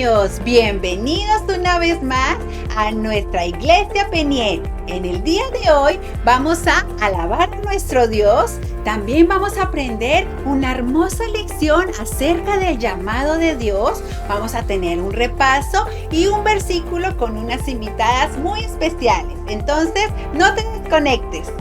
niños, bienvenidos una vez más a nuestra iglesia Peniel. En el día de hoy vamos a alabar a nuestro Dios. También vamos a aprender una hermosa lección acerca del llamado de Dios. Vamos a tener un repaso y un versículo con unas invitadas muy especiales. Entonces, no te desconectes.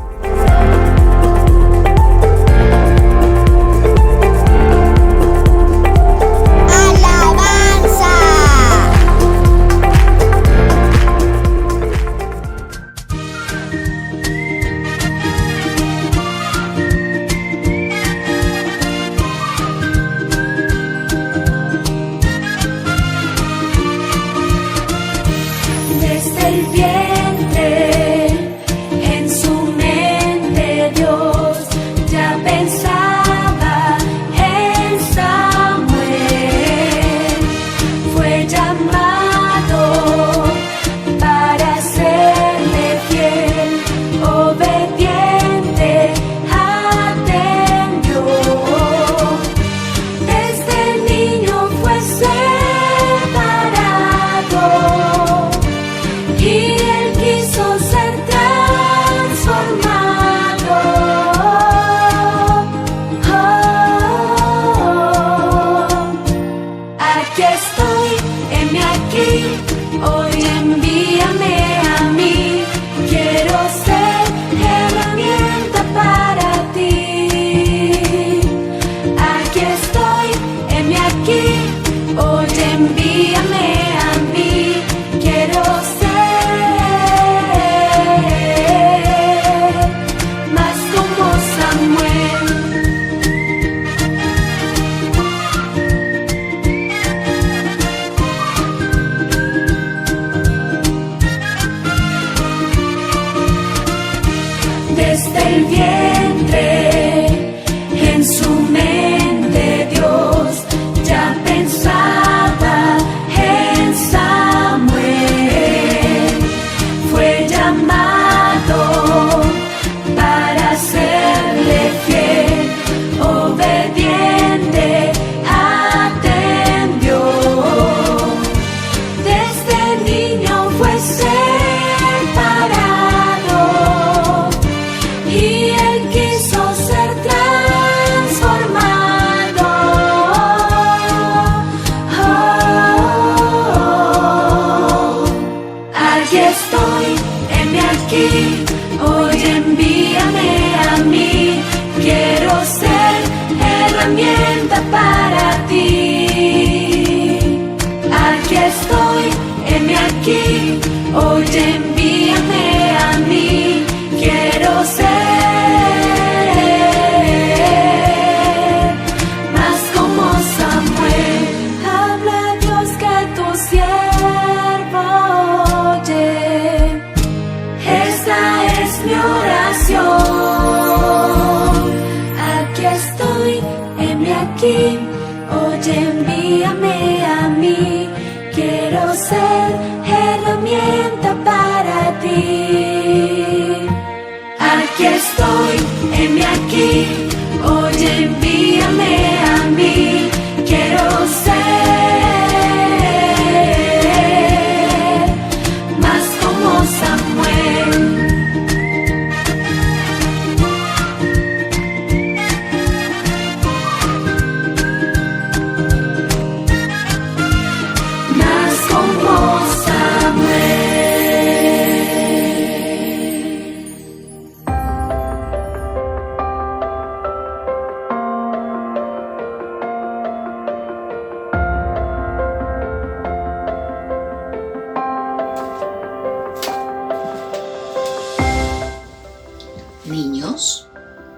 Niños,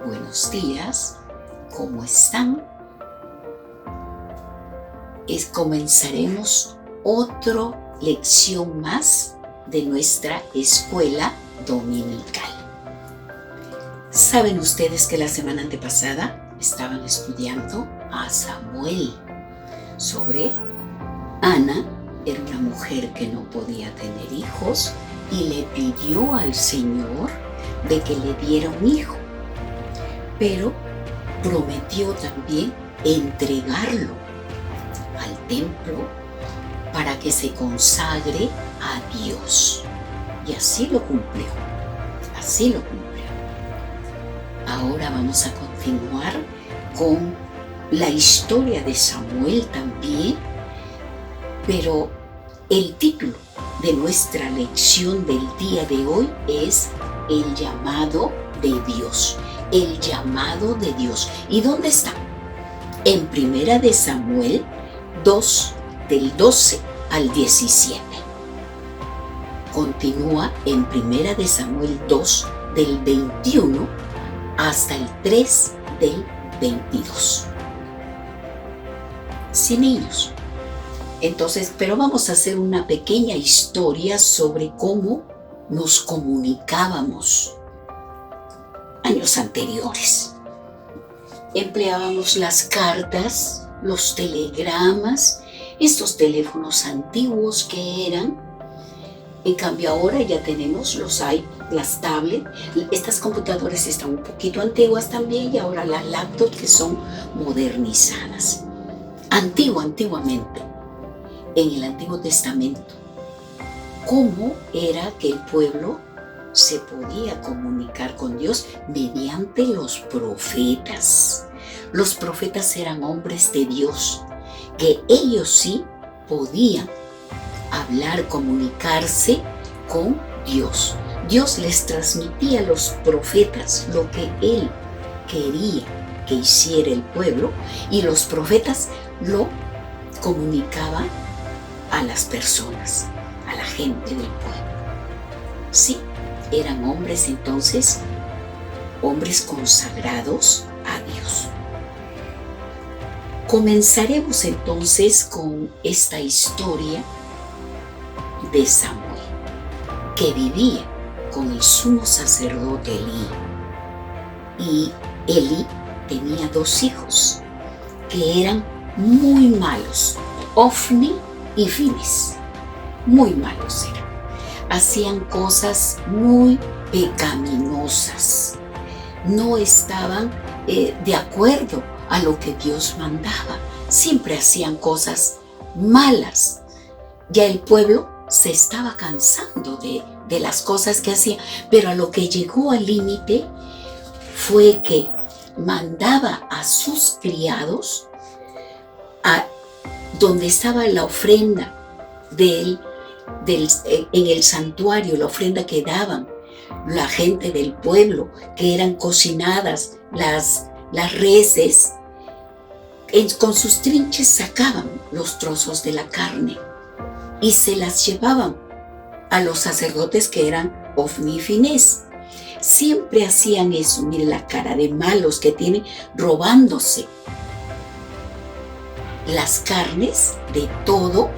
buenos días, ¿cómo están? Comenzaremos otra lección más de nuestra escuela dominical. ¿Saben ustedes que la semana antepasada estaban estudiando a Samuel sobre Ana? Era una mujer que no podía tener hijos y le pidió al Señor de que le diera un hijo, pero prometió también entregarlo al templo para para que se consagre a Dios. Y así lo cumplió. Así lo cumplió. Ahora vamos a continuar con la historia de Samuel también, pero el título de nuestra lección del día de hoy es el llamado de Dios. El llamado de Dios. ¿Y dónde está? En Primera de Samuel 2, del 12 al 17. Continúa en Primera de Samuel 2, del 21 hasta el 3 del 22. Sí, niños. Entonces, pero vamos a hacer una pequeña historia sobre cómo nos comunicábamos años anteriores. Empleábamos las cartas, los telegramas, estos teléfonos antiguos que eran. En cambio ahora ya tenemos los iPads, las tablets. Estas computadoras están un poquito antiguas también y ahora las laptops que son modernizadas. Antiguamente, en el Antiguo Testamento, ¿cómo era que el pueblo se podía comunicar con Dios? Mediante los profetas. Los profetas eran hombres de Dios, que ellos sí podían hablar, comunicarse con Dios. Dios les transmitía a los profetas lo que Él quería que hiciera el pueblo y los profetas lo comunicaban a las personas, a la gente del pueblo. Sí, eran hombres entonces, hombres consagrados a Dios. Comenzaremos entonces con esta historia de Samuel, que vivía con el sumo sacerdote Elí. Y Elí tenía 2 hijos que eran muy malos, Ofni y Finis. Muy malos eran. Hacían cosas muy pecaminosas. No estaban de acuerdo a lo que Dios mandaba. Siempre hacían cosas malas. Ya el pueblo se estaba cansando de las cosas que hacían, pero a lo que llegó al límite fue que mandaba a sus criados a donde estaba la ofrenda en el santuario, la ofrenda que daban la gente del pueblo, que eran cocinadas las reses, con sus trinches sacaban los trozos de la carne y se las llevaban a los sacerdotes que eran Ofni y Finés. Siempre hacían eso. Miren la cara de malos que tienen, robándose las carnes de todo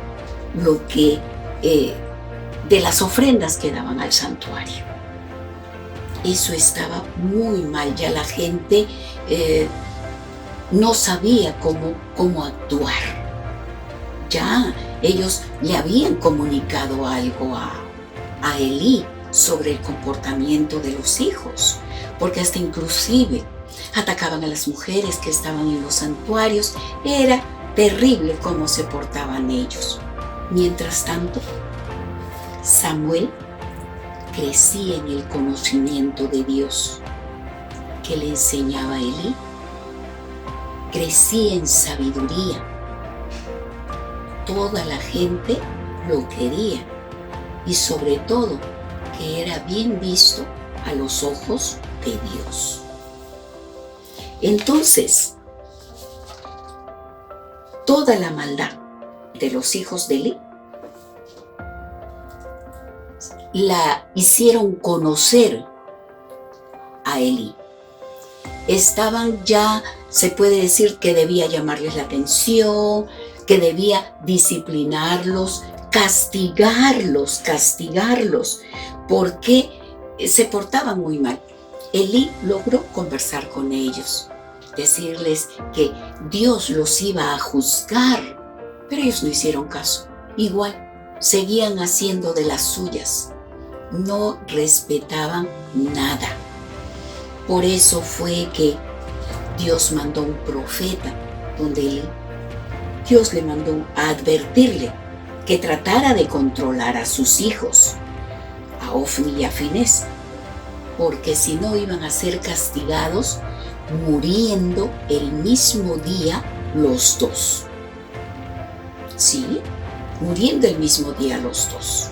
lo que de las ofrendas que daban al santuario. Eso estaba muy mal. Ya la gente no sabía cómo actuar. Ya ellos le habían comunicado algo a Elí sobre el comportamiento de los hijos, porque hasta inclusive atacaban a las mujeres que estaban en los santuarios. Era terrible cómo se portaban ellos. Mientras tanto, Samuel crecía en el conocimiento de Dios que le enseñaba a Elí. Crecía en sabiduría. Toda la gente lo quería y sobre todo que era bien visto a los ojos de Dios. Entonces, toda la maldad de los hijos de Elí la hicieron conocer a Elí. Estaban ya, se puede decir que debía llamarles la atención, que debía disciplinarlos, castigarlos, porque se portaban muy mal. Elí logró conversar con ellos, decirles que Dios los iba a juzgar, pero ellos no hicieron caso. Igual, seguían haciendo de las suyas, no respetaban nada. Por eso fue que Dios mandó un profeta donde Dios le mandó a advertirle que tratara de controlar a sus hijos, a Ofni y a Finés, porque si no iban a ser castigados muriendo el mismo día los dos. Sí, muriendo el mismo día los dos.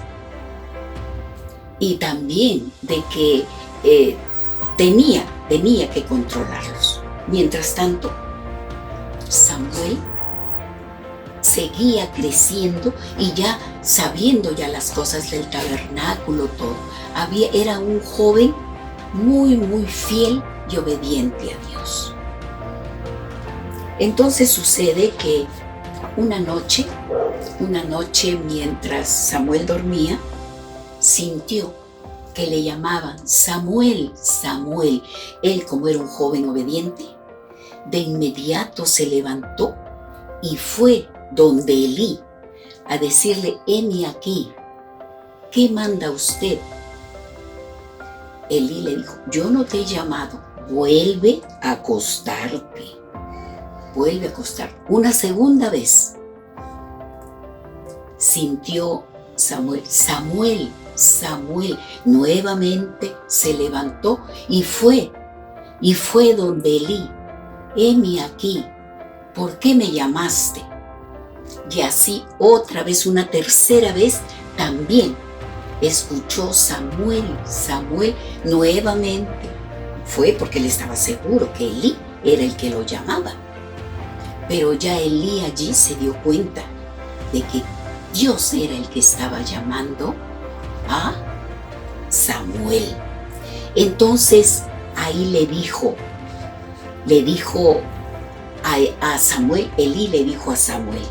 Y también de que tenía que controlarlos. Mientras tanto, Samuel seguía creciendo y ya sabiendo ya las cosas del tabernáculo, todo. Era un joven muy, muy fiel y obediente a Dios. Entonces sucede que una noche mientras Samuel dormía, sintió que le llamaban Samuel, Samuel. Él, como era un joven obediente, de inmediato se levantó y fue donde Elí a decirle: heme aquí, ¿qué manda usted? Elí le dijo: yo no te he llamado, vuelve a acostarte. Vuelve a acostarte. Una segunda vez sintió Samuel, Samuel, Samuel. Nuevamente se levantó y fue donde Elí: heme aquí, ¿por qué me llamaste? Y así otra vez, una tercera vez, también escuchó Samuel, Samuel, nuevamente. Fue porque él estaba seguro que Elí era el que lo llamaba. Pero ya Elí allí se dio cuenta de que Dios era el que estaba llamando a Samuel. Entonces ahí le dijo a Samuel, Elí le dijo a Samuel: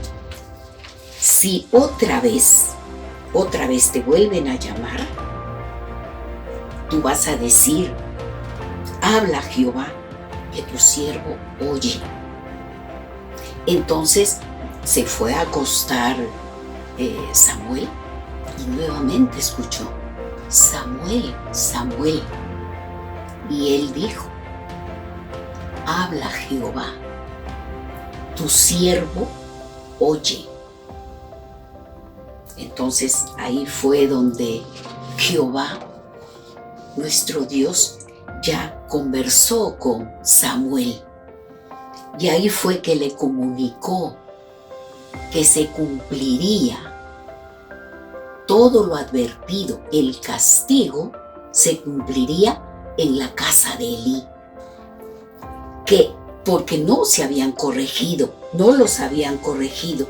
si otra vez te vuelven a llamar, tú vas a decir: habla Jehová, que tu siervo oye. Entonces se fue a acostar Samuel y nuevamente escuchó: Samuel, Samuel. Y él dijo: habla Jehová, tu siervo oye. Entonces ahí fue donde Jehová, nuestro Dios, ya conversó con Samuel. Y ahí fue que le comunicó que se cumpliría todo lo advertido. El castigo se cumpliría en la casa de Elí. Porque no se habían corregido, no los habían corregido.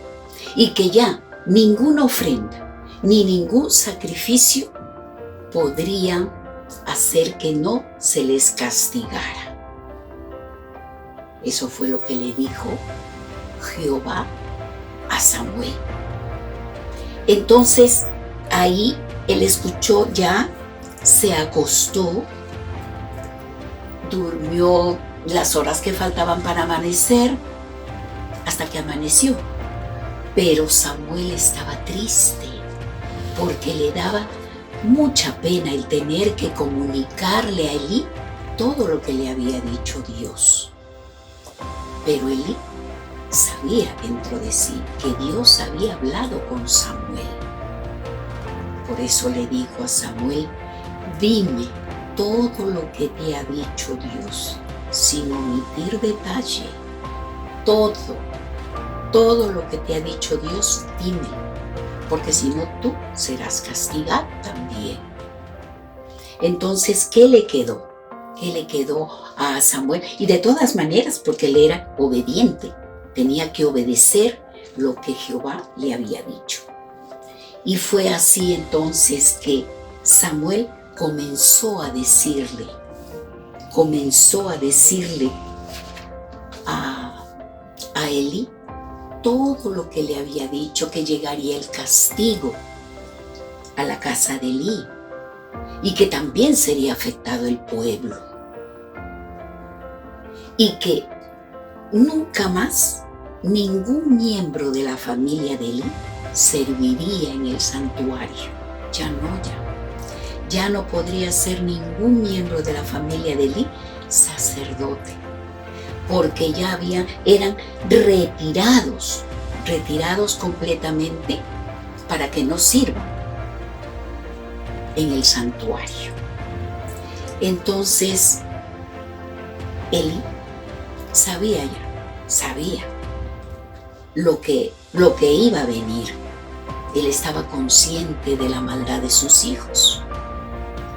Y que ya ninguna ofrenda ni ningún sacrificio podrían hacer que no se les castigara. Eso fue lo que le dijo Jehová a Samuel. Entonces ahí él escuchó, ya se acostó, durmió las horas que faltaban para amanecer, hasta que amaneció. Pero Samuel estaba triste porque le daba mucha pena el tener que comunicarle a Elí todo lo que le había dicho Dios. Pero Elí sabía dentro de sí que Dios había hablado con Samuel. Por eso le dijo a Samuel: dime todo lo que te ha dicho Dios, sin omitir detalle. Todo lo que te ha dicho Dios, dime, porque si no tú serás castigado también. Entonces, ¿qué le quedó? ¿Qué le quedó a Samuel? Y de todas maneras, porque él era obediente, tenía que obedecer lo que Jehová le había dicho. Y fue así entonces que Samuel comenzó a decirle a Elí todo lo que le había dicho, que llegaría el castigo a la casa de Elí y que también sería afectado el pueblo y que nunca más ningún miembro de la familia de Elí serviría en el santuario. Ya no podría ser ningún miembro de la familia de Elí sacerdote, porque eran retirados completamente para que no sirva en el santuario. Entonces, Eli sabía lo que iba a venir. Él estaba consciente de la maldad de sus hijos.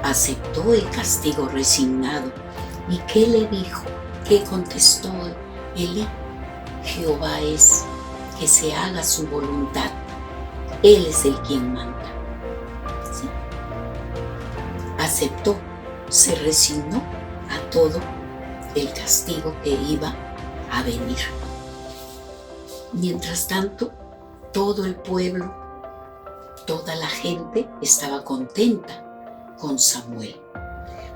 Aceptó el castigo resignado. ¿Y qué le dijo? ¿Qué contestó Eli? Jehová es, que se haga su voluntad. Él es el quien manda. ¿Sí? Aceptó, se resignó a todo el castigo que iba a venir. Mientras tanto, todo el pueblo, toda la gente estaba contenta con Samuel,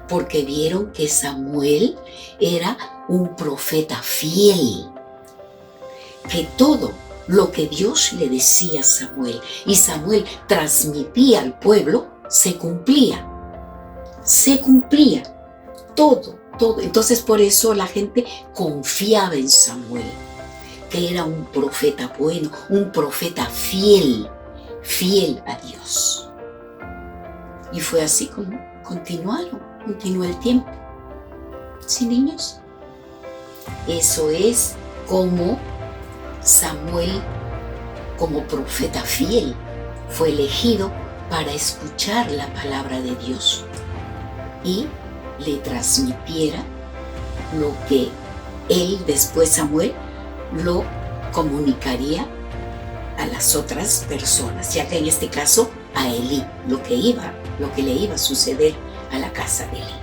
porque vieron que Samuel era un profeta fiel, que todo lo que Dios le decía a Samuel y Samuel transmitía al pueblo, se cumplía todo. Entonces por eso la gente confiaba en Samuel, que era un profeta bueno, un profeta fiel a Dios. Y fue así como continuó el tiempo. ¿Sí, niños? Eso es como Samuel, como profeta fiel, fue elegido para escuchar la palabra de Dios y le transmitiera lo que él, después Samuel, lo comunicaría a las otras personas, ya que en este caso a Elí, lo que le iba a suceder a la casa de Elí.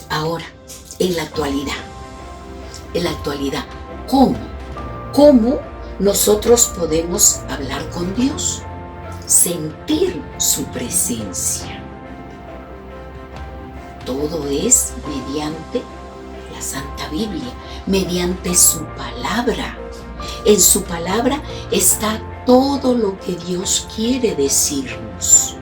Ahora, en la actualidad, ¿cómo nosotros podemos hablar con Dios? Sentir su presencia. Todo es mediante la Santa Biblia, mediante su palabra. En su palabra está todo lo que Dios quiere decirnos.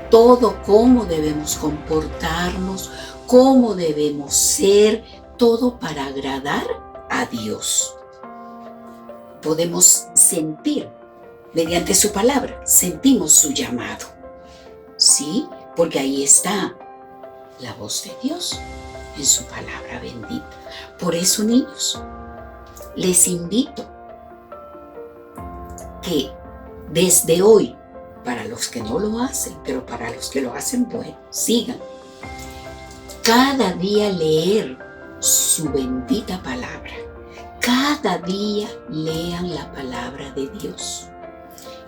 Todo cómo debemos comportarnos, cómo debemos ser, todo para agradar a Dios. Podemos sentir, mediante su palabra, sentimos su llamado. ¿Sí? Porque ahí está la voz de Dios en su palabra bendita. Por eso, niños, les invito que desde hoy, para los que no lo hacen, pero para los que lo hacen, bueno, sigan. Cada día leer su bendita palabra. Cada día lean la palabra de Dios.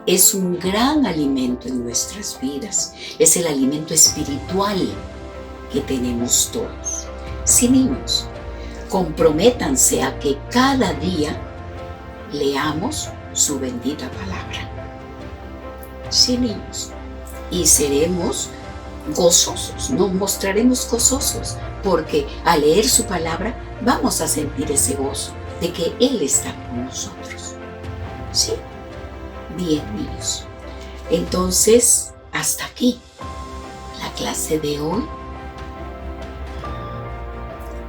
Es un gran alimento en nuestras vidas. Es el alimento espiritual que tenemos todos. Sí, niños, comprométanse a que cada día leamos su bendita palabra. Sí, niños, y seremos gozosos, nos mostraremos gozosos, porque al leer su palabra vamos a sentir ese gozo de que Él está con nosotros. ¿Sí? Bien, niños. Entonces, hasta aquí la clase de hoy.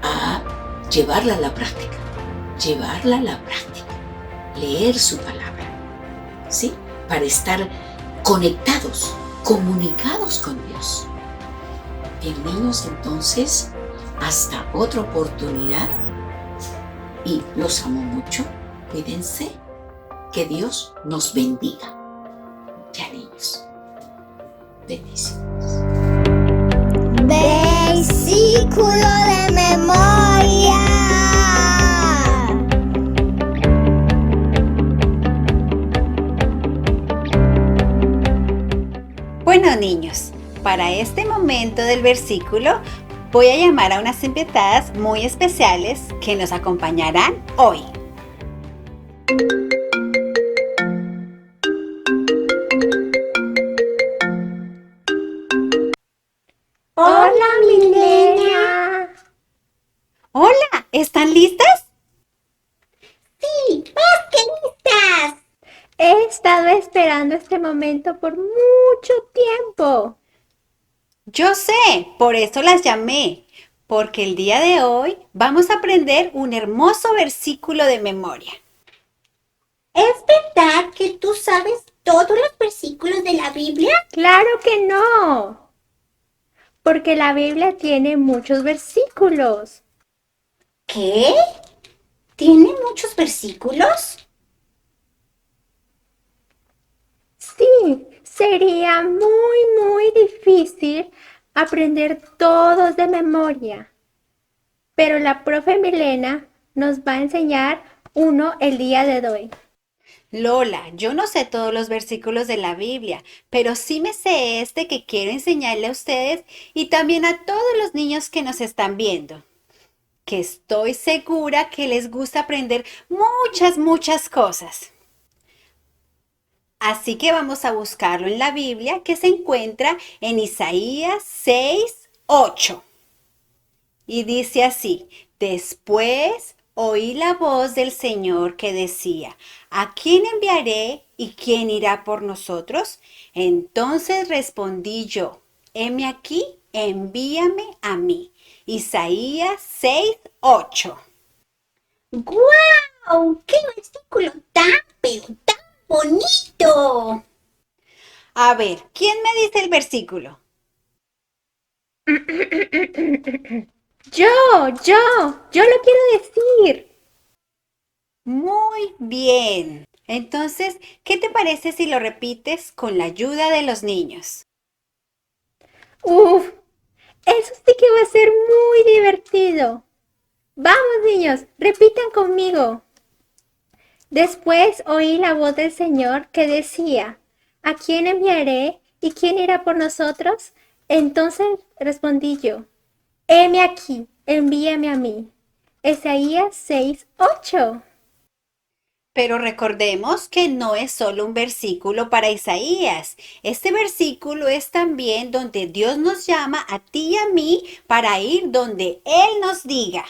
A llevarla a la práctica. Leer su palabra. ¿Sí? Para estar conectados, comunicados con Dios. Bien, niños, entonces, hasta otra oportunidad. Y los amo mucho. Cuídense. Que Dios nos bendiga. Ya, niños. Bendiciones. Versículo de memoria. Bueno, niños, para este momento del versículo voy a llamar a unas invitadas muy especiales que nos acompañarán hoy. Hola, Milena. Hola, ¿están listas? Sí, más que listas. He estado esperando este momento por mucho tiempo. Yo sé, por eso las llamé, porque el día de hoy vamos a aprender un hermoso versículo de memoria. ¿Es verdad que tú sabes todos los versículos de la Biblia? Claro que no, porque la Biblia tiene muchos versículos. ¿Qué? ¿Tiene muchos versículos? Sí, sería muy difícil aprender todos de memoria. Pero la profe Milena nos va a enseñar uno el día de hoy. Lola, yo no sé todos los versículos de la Biblia, pero sí me sé este que quiero enseñarle a ustedes y también a todos los niños que nos están viendo, que estoy segura que les gusta aprender muchas cosas. Así que vamos a buscarlo en la Biblia, que se encuentra en Isaías 6:8. Y dice así: después oí la voz del Señor que decía: ¿a quién enviaré y quién irá por nosotros? Entonces respondí yo: heme aquí, envíame a mí. Isaías 6:8. ¡Guau! ¡Qué versículo pero tan bonito! A ver, ¿quién me dice el versículo? Yo lo quiero decir. Muy bien. Entonces, ¿qué te parece si lo repites con la ayuda de los niños? Uf, eso sí que va a ser muy divertido. Vamos, niños, repitan conmigo. Después oí la voz del Señor que decía: ¿a quién enviaré y quién irá por nosotros? Entonces respondí yo: heme aquí, envíame a mí. Isaías 6:8. Pero recordemos que no es solo un versículo para Isaías. Este versículo es también donde Dios nos llama a ti y a mí para ir donde Él nos diga.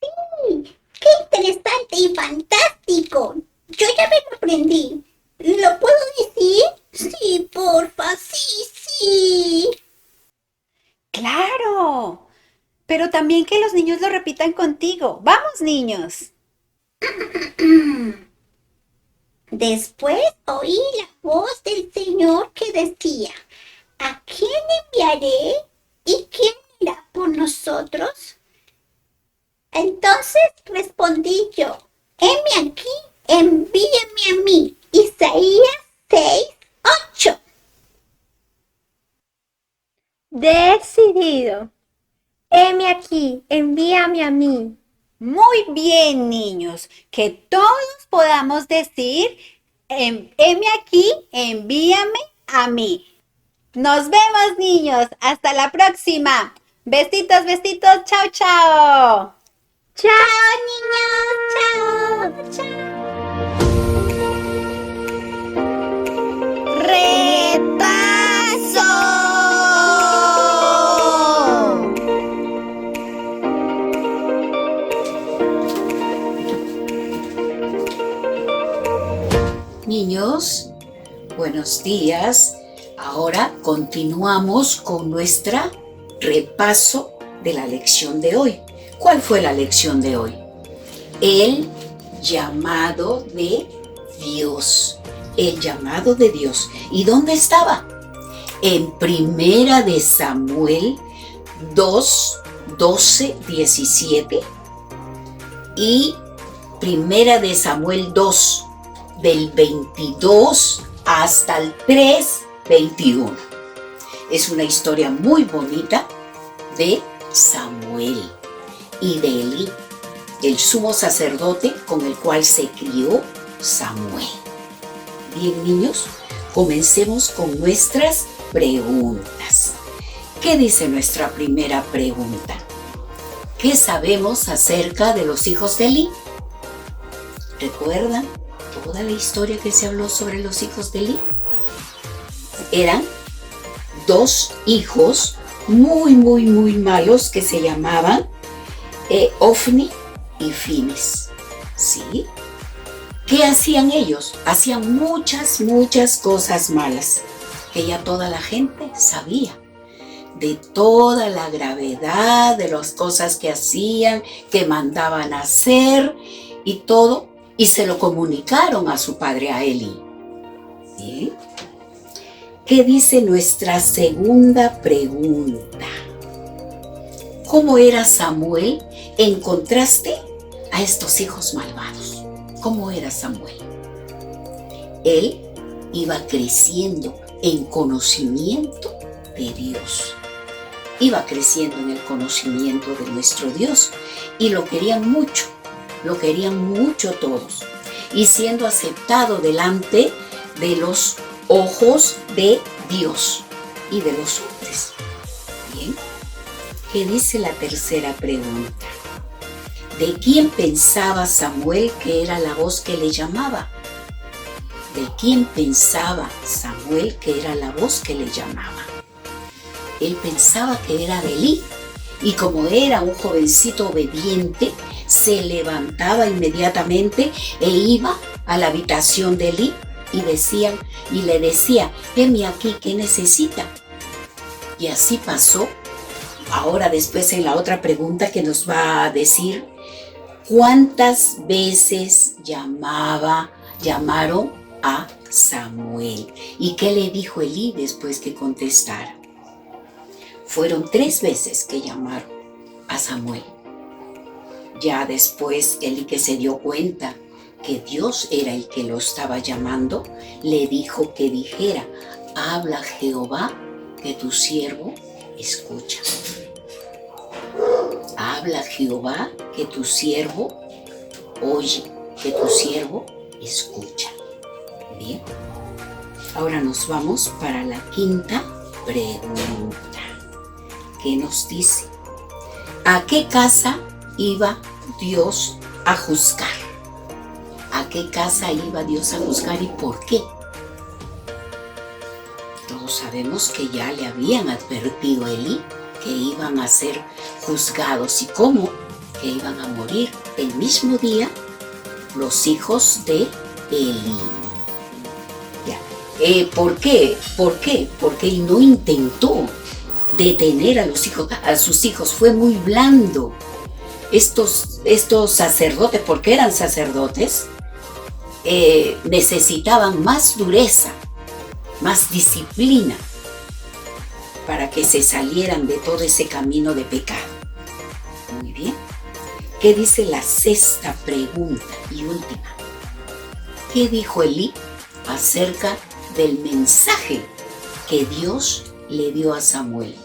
¡Sí! ¡Qué interesante y fantástico! Yo ya me lo aprendí. ¿Lo puedo decir? Sí, porfa, sí. ¡Claro! Pero también que los niños lo repitan contigo. ¡Vamos, niños! Después oí la voz del Señor que decía: ¿a quién enviaré y quién irá por nosotros? Entonces respondí yo: heme aquí, envíame a mí. Isaías 6:8. Decidido. Heme aquí, envíame a mí. Muy bien, niños. Que todos podamos decir: heme aquí, envíame a mí. Nos vemos, niños. Hasta la próxima. Besitos, chao, chao. ¡Chao, niños! ¡Chao! ¡Repaso! Niños, buenos días. Ahora continuamos con nuestra repaso de la lección de hoy. ¿Cuál fue la lección de hoy? El llamado de Dios. El llamado de Dios. ¿Y dónde estaba? En Primera de Samuel 2, 12, 17 y Primera de Samuel 2, del 22 hasta el 3, 21. Es una historia muy bonita de Samuel y de Elí, el sumo sacerdote con el cual se crió Samuel. Bien, niños, comencemos con nuestras preguntas. ¿Qué dice nuestra primera pregunta? ¿Qué sabemos acerca de los hijos de Elí? ¿Recuerdan toda la historia que se habló sobre los hijos de Elí? Eran dos hijos muy malos que se llamaban Ofni y Finis. ¿Sí? ¿Qué hacían ellos? Hacían muchas cosas malas que ya toda la gente sabía. De toda la gravedad de las cosas que hacían, que mandaban a hacer y todo. Y se lo comunicaron a su padre, a Elí. Bien. ¿Qué dice nuestra segunda pregunta? ¿Cómo era Samuel en contraste a estos hijos malvados? ¿Cómo era Samuel? Él iba creciendo en conocimiento de Dios. Iba creciendo en el conocimiento de nuestro Dios y lo querían mucho todos. Y siendo aceptado delante de los ojos de Dios y de los hombres. Bien. ¿Qué dice la tercera pregunta? ¿De quién pensaba Samuel que era la voz que le llamaba? ¿De quién pensaba Samuel que era la voz que le llamaba? Él pensaba que era de Elí, y como era un jovencito obediente, se levantaba inmediatamente e iba a la habitación de Elí y le decía, heme aquí, ¿qué necesita? Y así pasó. Ahora después en la otra pregunta que nos va a decir, ¿cuántas veces llamaron a Samuel? ¿Y qué le dijo Elí después que contestara? Fueron 3 veces que llamaron a Samuel. Ya después Elí, que se dio cuenta que Dios era el que lo estaba llamando, le dijo que dijera, habla Jehová, que tu siervo escucha. Habla Jehová, que tu siervo oye, que tu siervo escucha. Bien. Ahora nos vamos para la quinta pregunta. ¿Qué nos dice? ¿A qué casa iba Dios a juzgar? ¿A qué casa iba Dios a juzgar y por qué? Todos sabemos que ya le habían advertido a Elí que iban a ser juzgados y cómo, que iban a morir el mismo día los hijos de Elí. ¿Por qué? Porque él no intentó detener a sus hijos, fue muy blando. Estos sacerdotes, porque eran sacerdotes, necesitaban más dureza, más disciplina para que se salieran de todo ese camino de pecado. Muy bien. ¿Qué dice la sexta pregunta y última? ¿Qué dijo Elí acerca del mensaje que Dios le dio a Samuel?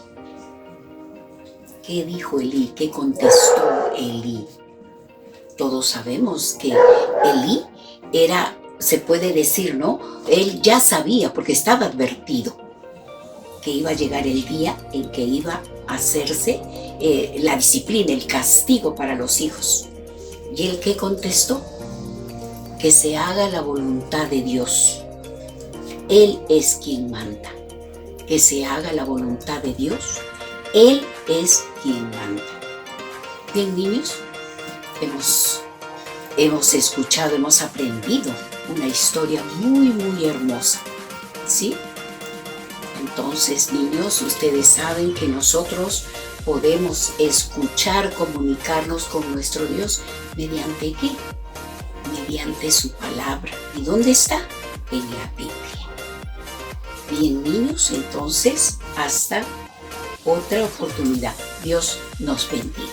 ¿Qué dijo Elí? ¿Qué contestó Elí? Todos sabemos que Elí era, se puede decir, ¿no? Él ya sabía, porque estaba advertido, que iba a llegar el día en que iba a hacerse la disciplina, el castigo para los hijos. ¿Y él qué contestó? Que se haga la voluntad de Dios. Él es quien manda. Que se haga la voluntad de Dios. Él es quien manda. Bien, niños, hemos escuchado, hemos aprendido una historia muy, muy hermosa, ¿sí? Entonces, niños, ustedes saben que nosotros podemos escuchar, comunicarnos con nuestro Dios, ¿mediante qué? Mediante su palabra. ¿Y dónde está? En la Biblia. Bien, niños, entonces, hasta otra oportunidad. Dios nos bendiga.